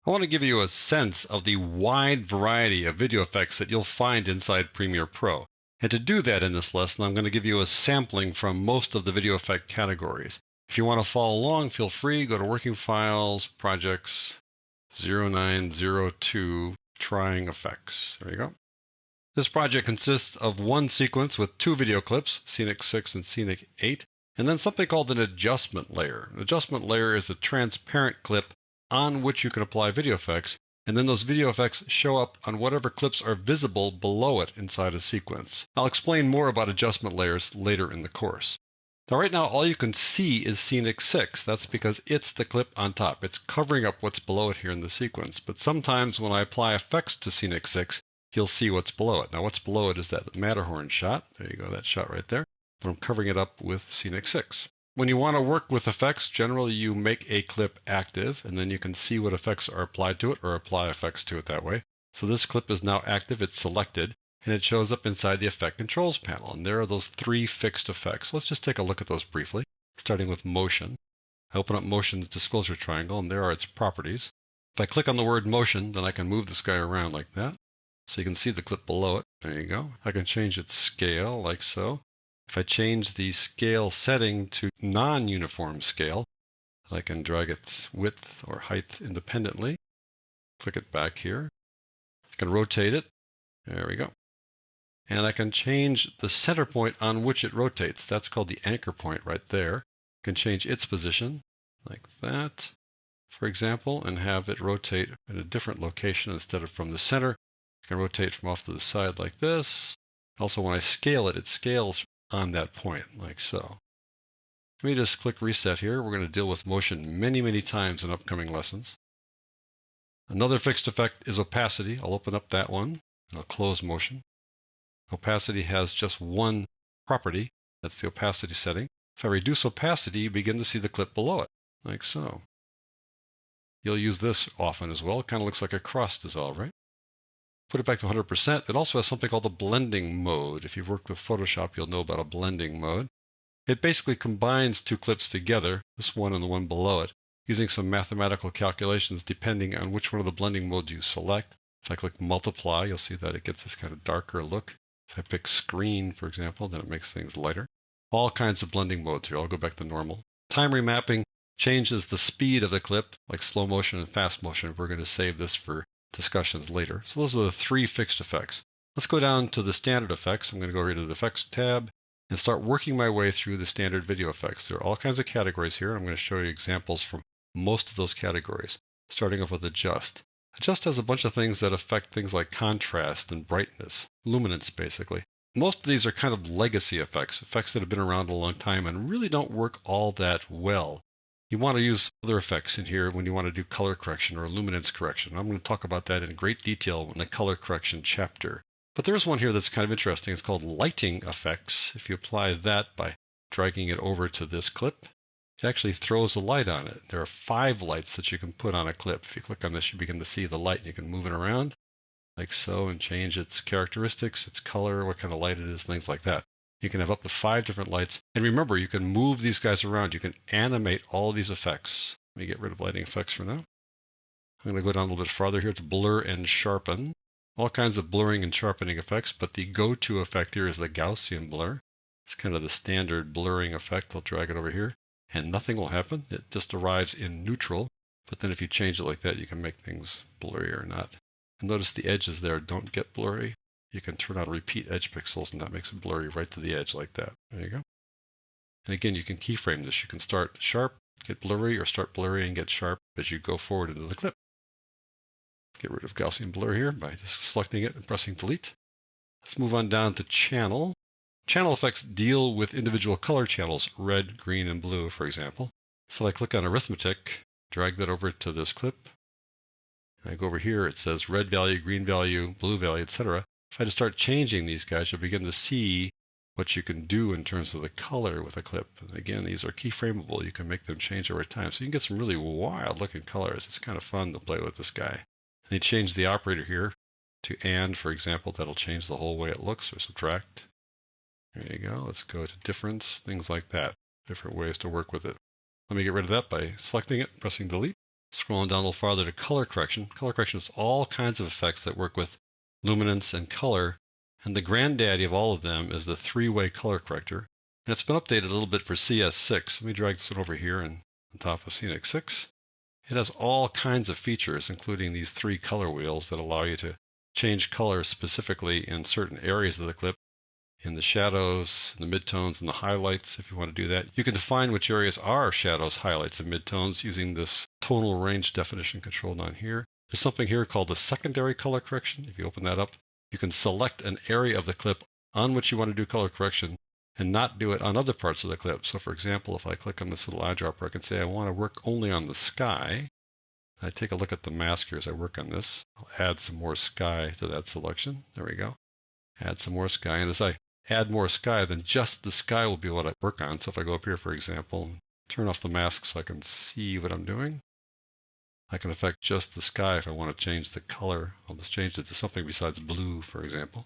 I want to give you a sense of the wide variety of video effects that you'll find inside Premiere Pro. And to do that in this lesson, I'm going to give you a sampling from most of the video effect categories. If you want to follow along, feel free, go to Working Files, Projects, 0902, Trying Effects. There you go. This project consists of one sequence with two video clips, Scenic 6 and Scenic 8, and then something called an adjustment layer. An adjustment layer is a transparent clip on which you can apply video effects, and then those video effects show up on whatever clips are visible below it inside a sequence. I'll explain more about adjustment layers later in the course. Now, right now, all you can see is Scenic 6. That's because it's the clip on top. It's covering up what's below it here in the sequence. But sometimes when I apply effects to Scenic 6, you'll see what's below it. Now, what's below it is that Matterhorn shot. There you go, that shot right there. But I'm covering it up with Scenic 6. When you want to work with effects, generally you make a clip active, and then you can see what effects are applied to it or apply effects to it that way. So this clip is now active, it's selected, and it shows up inside the Effect Controls panel. And there are those three fixed effects. Let's just take a look at those briefly, starting with Motion. I open up Motion's disclosure triangle, and there are its properties. If I click on the word Motion, then I can move this guy around like that. So you can see the clip below it. There you go. I can change its scale like so. If I change the scale setting to non-uniform scale, I can drag its width or height independently. Click it back here. I can rotate it. There we go. And I can change the center point on which it rotates. That's called the anchor point right there. I can change its position like that, for example, and have it rotate in a different location instead of from the center. I can rotate from off to the side like this. Also, when I scale it, it scales on that point, like so. Let me just click reset here. We're going to deal with motion many, many times in upcoming lessons. Another fixed effect is opacity. I'll open up that one, and I'll close motion. Opacity has just one property. That's the opacity setting. If I reduce opacity, you begin to see the clip below it, like so. You'll use this often as well. It kind of looks like a cross dissolve, right? Put it back to 100%. It also has something called a blending mode. If you've worked with Photoshop, you'll know about a blending mode. It basically combines two clips together, this one and the one below it, using some mathematical calculations depending on which one of the blending modes you select. If I click multiply, you'll see that it gets this kind of darker look. If I pick screen, for example, then it makes things lighter. All kinds of blending modes here. I'll go back to normal. Time remapping changes the speed of the clip, like slow motion and fast motion. We're going to save this for discussions later. So those are the three fixed effects. Let's go down to the standard effects. I'm going to go right to the effects tab and start working my way through the standard video effects. There are all kinds of categories here. I'm going to show you examples from most of those categories, starting off with adjust. Adjust has a bunch of things that affect things like contrast and brightness, luminance basically. Most of these are kind of legacy effects, effects that have been around a long time and really don't work all that well. You want to use other effects in here when you want to do color correction or luminance correction. I'm going to talk about that in great detail in the color correction chapter. But there's one here that's kind of interesting. It's called lighting effects. If you apply that by dragging it over to this clip, it actually throws a light on it. There are 5 lights that you can put on a clip. If you click on this, you begin to see the light, and you can move it around like so and change its characteristics, its color, what kind of light it is, things like that. You can have up to 5 different lights. And remember, you can move these guys around. You can animate all these effects. Let me get rid of lighting effects for now. I'm going to go down a little bit farther here to blur and sharpen. All kinds of blurring and sharpening effects, but the go-to effect here is the Gaussian blur. It's kind of the standard blurring effect. I'll drag it over here, and nothing will happen. It just arrives in neutral. But then if you change it like that, you can make things blurry or not. And notice the edges there don't get blurry. You can turn on repeat edge pixels, and that makes it blurry right to the edge like that. There you go. And again, you can keyframe this. You can start sharp, get blurry, or start blurry and get sharp as you go forward into the clip. Get rid of Gaussian blur here by just selecting it and pressing delete. Let's move on down to channel. Channel effects deal with individual color channels, red, green, and blue, for example. So I click on arithmetic, drag that over to this clip. I go over here, it says red value, green value, blue value, etc. If I just start changing these guys, you'll begin to see what you can do in terms of the color with a clip. And again, these are keyframeable. You can make them change over time. So you can get some really wild looking colors. It's kind of fun to play with this guy. And you change the operator here to and, for example. That'll change the whole way it looks, or subtract. There you go. Let's go to difference, things like that. Different ways to work with it. Let me get rid of that by selecting it, pressing delete. Scrolling down a little farther to color correction. Color correction is all kinds of effects that work with luminance and color, and the granddaddy of all of them is the three-way color corrector. And it's been updated a little bit for CS6. Let me drag this one over here and on top of Scenic 6. It has all kinds of features, including these three color wheels that allow you to change color specifically in certain areas of the clip, in the shadows, in the midtones, and the highlights, if you want to do that. You can define which areas are shadows, highlights, and midtones using this tonal range definition control down here. There's something here called the secondary color correction. If you open that up, you can select an area of the clip on which you want to do color correction and not do it on other parts of the clip. So for example, if I click on this little eyedropper, I can say I want to work only on the sky. I take a look at the mask here as I work on this. I'll add some more sky to that selection. There we go. Add some more sky. And as I add more sky, then just the sky will be what I work on. So if I go up here, for example, turn off the mask so I can see what I'm doing, I can affect just the sky. If I want to change the color, I'll just change it to something besides blue, for example.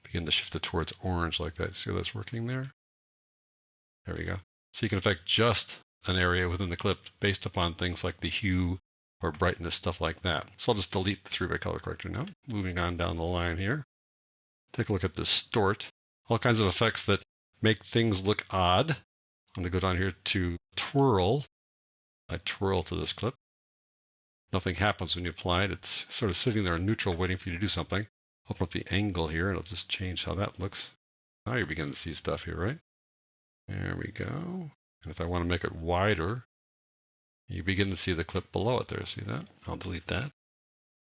Begin to shift it towards orange like that. See how that's working there? There we go. So you can affect just an area within the clip based upon things like the hue or brightness, stuff like that. So I'll just delete the three-way color corrector now. Moving on down the line here. Take a look at distort. All kinds of effects that make things look odd. I'm going to go down here to twirl. I twirl to this clip. Nothing happens when you apply it. It's sort of sitting there in neutral waiting for you to do something. Open up the angle here and I'll just change how that looks. Now you're beginning to see stuff here, right? There we go. And if I want to make it wider, you begin to see the clip below it there. See that? I'll delete that.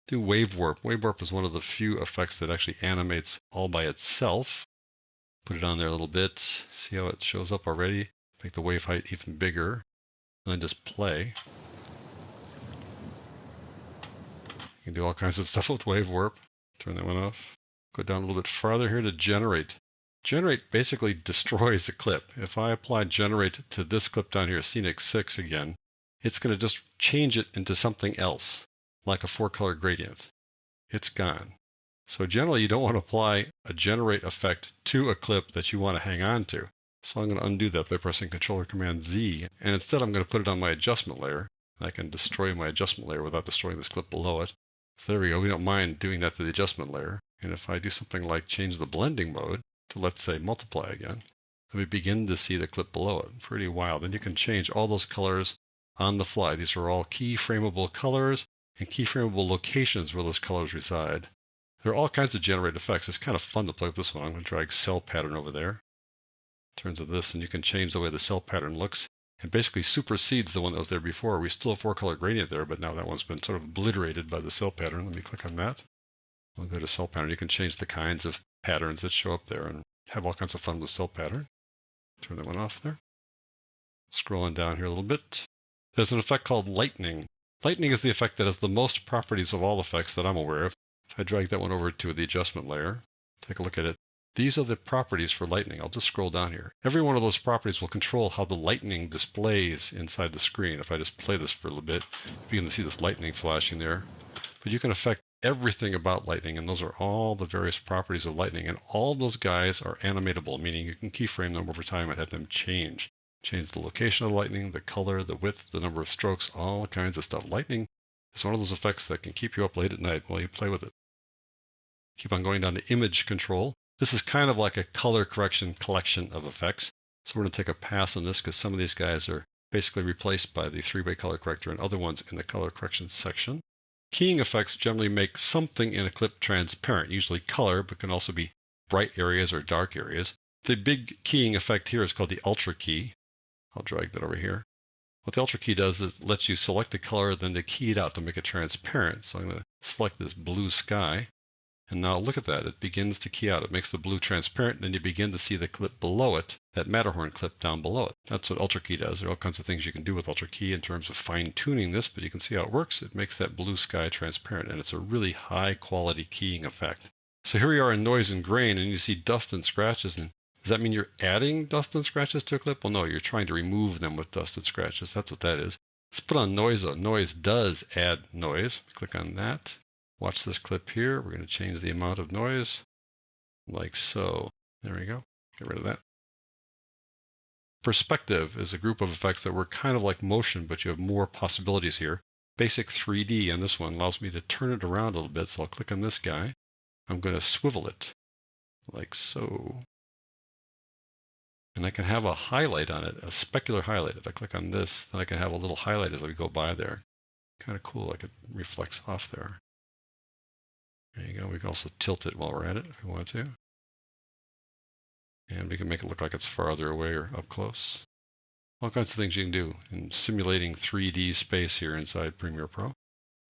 Do wave warp. Wave warp is one of the few effects that actually animates all by itself. Put it on there a little bit. See how it shows up already? Make the wave height even bigger. And then just play. You can do all kinds of stuff with wave warp. Turn that one off. Go down a little bit farther here to generate. Generate basically destroys the clip. If I apply generate to this clip down here, Scenic 6 again, it's going to just change it into something else, like a 4-color gradient. It's gone. So generally you don't want to apply a generate effect to a clip that you want to hang on to. So I'm going to undo that by pressing Control or Command Z, and instead I'm going to put it on my adjustment layer. I can destroy my adjustment layer without destroying this clip below it. So there we go. We don't mind doing that to the adjustment layer. And if I do something like change the blending mode to, let's say, multiply again, then we begin to see the clip below it. Pretty wild. And you can change all those colors on the fly. These are all keyframeable colors and keyframeable locations where those colors reside. There are all kinds of generate effects. It's kind of fun to play with this one. I'm going to drag cell pattern over there. In terms of this, and you can change the way the cell pattern looks. It basically supersedes the one that was there before. We still have 4-color gradient there, but now that one's been sort of obliterated by the cell pattern. Let me click on that. We'll go to cell pattern. You can change the kinds of patterns that show up there and have all kinds of fun with cell pattern. Turn that one off there. Scrolling down here a little bit. There's an effect called lightning. Lightning is the effect that has the most properties of all effects that I'm aware of. If I drag that one over to the adjustment layer, take a look at it. These are the properties for lightning. I'll just scroll down here. Every one of those properties will control how the lightning displays inside the screen. If I just play this for a little bit, you begin to see this lightning flashing there. But you can affect everything about lightning, and those are all the various properties of lightning. And all those guys are animatable, meaning you can keyframe them over time and have them change. Change the location of the lightning, the color, the width, the number of strokes, all kinds of stuff. Lightning is one of those effects that can keep you up late at night while you play with it. Keep on going down to image control. This is kind of like a color correction collection of effects. So we're going to take a pass on this because some of these guys are basically replaced by the 3-way color corrector and other ones in the color correction section. Keying effects generally make something in a clip transparent, usually color, but can also be bright areas or dark areas. The big keying effect here is called the Ultra key. I'll drag that over here. What the Ultra key does is it lets you select a color, then to key it out to make it transparent. So I'm going to select this blue sky. And now look at that. It begins to key out. It makes the blue transparent, and then you begin to see the clip below it, that Matterhorn clip down below it. That's what Ultra key does. There are all kinds of things you can do with Ultra key in terms of fine-tuning this, but you can see how it works. It makes that blue sky transparent, and it's a really high-quality keying effect. So here we are in noise and grain, and you see dust and scratches. And does that mean you're adding dust and scratches to a clip? Well, no, you're trying to remove them with dust and scratches. That's what that is. Let's put on noise, though. Noise does add noise. Click on that. Watch this clip here. We're going to change the amount of noise like so. There we go. Get rid of that. Perspective is a group of effects that work kind of like motion, but you have more possibilities here. Basic 3D on this one allows me to turn it around a little bit. So I'll click on this guy. I'm going to swivel it like so. And I can have a highlight on it, a specular highlight. If I click on this, then I can have a little highlight as we go by there. Kind of cool, like it reflects off there. There you go. We can also tilt it while we're at it if we want to. And we can make it look like it's farther away or up close. All kinds of things you can do in simulating 3D space here inside Premiere Pro.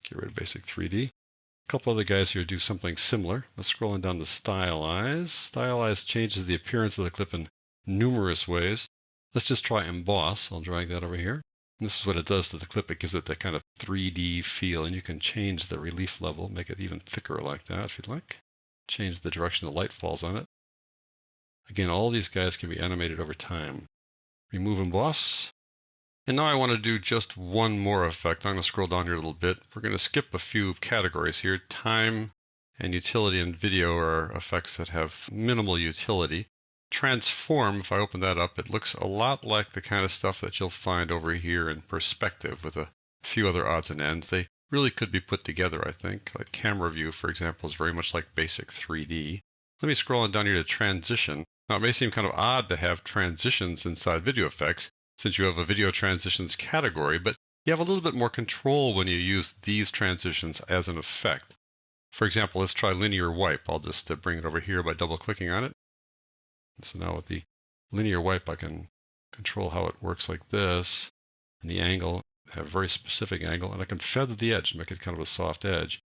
Get rid of basic 3D. A couple other guys here do something similar. Let's scroll on down to Stylize. Stylize changes the appearance of the clip in numerous ways. Let's just try Emboss. I'll drag that over here. And this is what it does to the clip. It gives it that kind of 3D feel, and you can change the relief level, make it even thicker like that if you'd like. Change the direction the light falls on it. Again, all these guys can be animated over time. Remove Emboss. And now I want to do just one more effect. I'm going to scroll down here a little bit. We're going to skip a few categories here. Time and utility and video are effects that have minimal utility. Transform, if I open that up, it looks a lot like the kind of stuff that you'll find over here in perspective with a few other odds and ends. They really could be put together, I think. Like camera view, for example, is very much like basic 3D. Let me scroll on down here to transition. Now, it may seem kind of odd to have transitions inside video effects since you have a video transitions category, but you have a little bit more control when you use these transitions as an effect. For example, let's try linear wipe. I'll just bring it over here by double-clicking on it. So now with the linear wipe, I can control how it works like this. And the angle, have a very specific angle, and I can feather the edge to make it kind of a soft edge.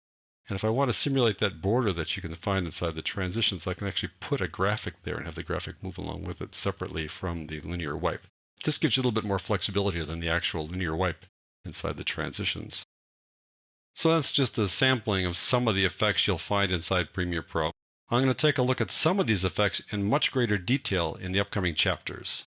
And if I want to simulate that border that you can find inside the transitions, I can actually put a graphic there and have the graphic move along with it separately from the linear wipe. This gives you a little bit more flexibility than the actual linear wipe inside the transitions. So that's just a sampling of some of the effects you'll find inside Premiere Pro. I'm going to take a look at some of these effects in much greater detail in the upcoming chapters.